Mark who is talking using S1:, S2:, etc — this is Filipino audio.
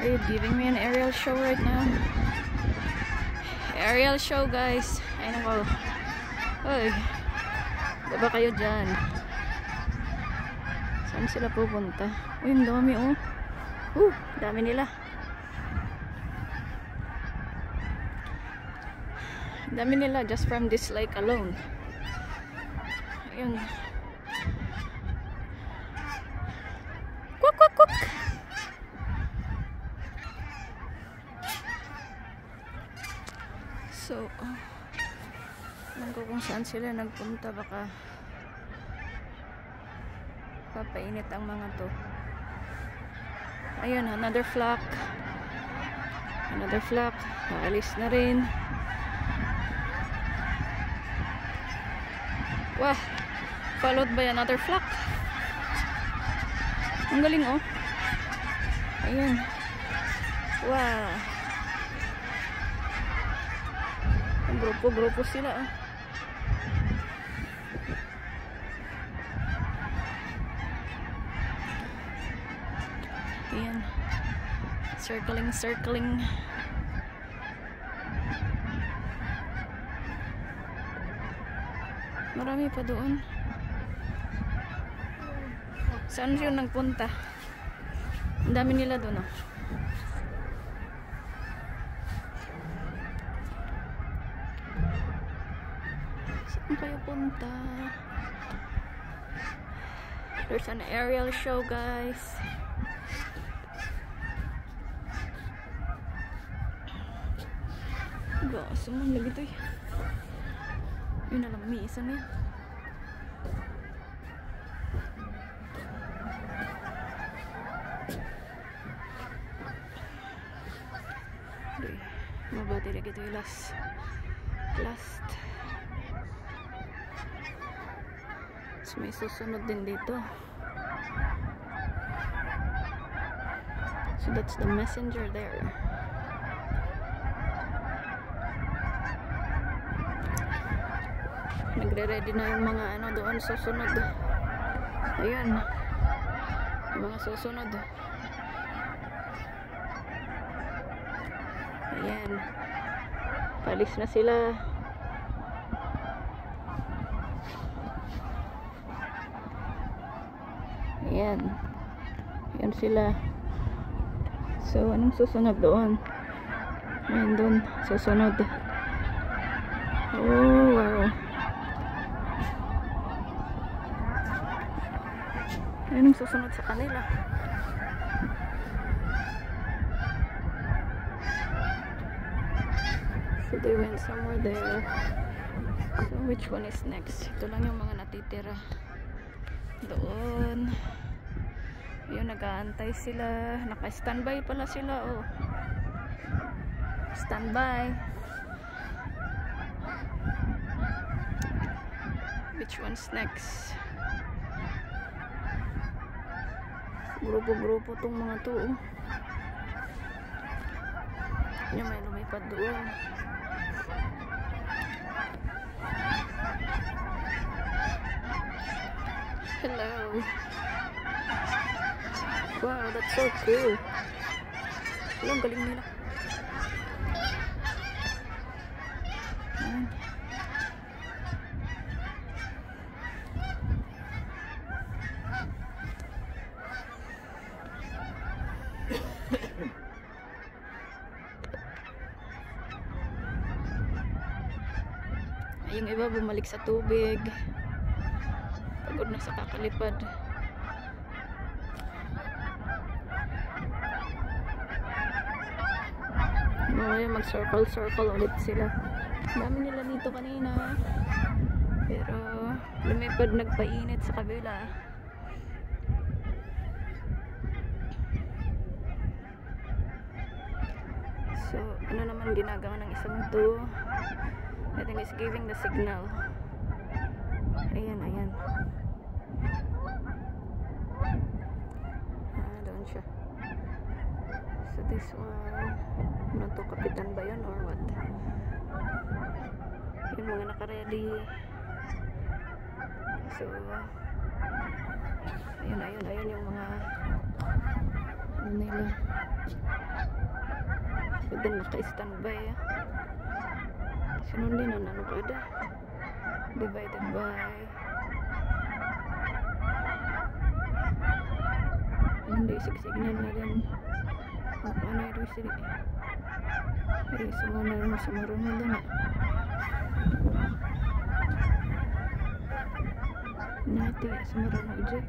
S1: Are you giving me an aerial show right now? Aerial show, guys. Ay nako. Hoy. Baba kayo dyan. Saan sila pupunta? Uy, ang dami oh. Dami nila. Dami nila just from this lake alone. Ayun. Kwak, kwak, kwak. So, alam ko kung saan sila nagpunta. Baka papainit ang mga to. Ayun, another flock. Another flock. Naalis na rin. Wah! Followed by another flock. Ang galing oh. Ayun. Wow. Grupo-grupo sila oh. Ayan. Circling. Marami pa doon. Saan yun nagpunta? Ang dami nila doon oh. Saan kayo punta? There's an aerial show, guys. Gas naman lagi ito eh. Yun na lang, may isa na yan. Mabati lagi ito yung last. So, may susunod din dito. So that's the messenger there. Nagre-ready na yung mga ano doon susunod. Ayan. Yung mga susunod. Ayan. Palis na sila. Ayan. Ayan sila. So, anong susunod doon? Ayan doon. Susunod. Oh, wow. Anong susunod sa kanila? So, they went somewhere there. So, which one is next? Ito lang yung mga natitira. Doon. Yun, nag-aantay sila. Naka-standby pala sila, oh. Standby. Which one's next? Grupo-grupo tong mga to, oh. Yung may lumipad doon. Hello. Wow, that's so cool. Ang galing nila. Yung iba bumalik sa tubig. Pagod na sa kakalipad. Mamaya mag-circle ulit sila. Dami nila dito kanina. Pero lumipad, nagpainit sa kabila. So, ano naman ginagawa ng isang to? I think it's giving the signal. Ayan. Doon siya. So this one, ano to, kapitan ba yun or what? Yung mga naka-ready. So, ayun yung mga ano nila. Pwede naka-standby ah. Sinundin na ano kada. Divided by hindi signal na din. Ano yung sila semua na sumarunod na nanti sumarunod dyan.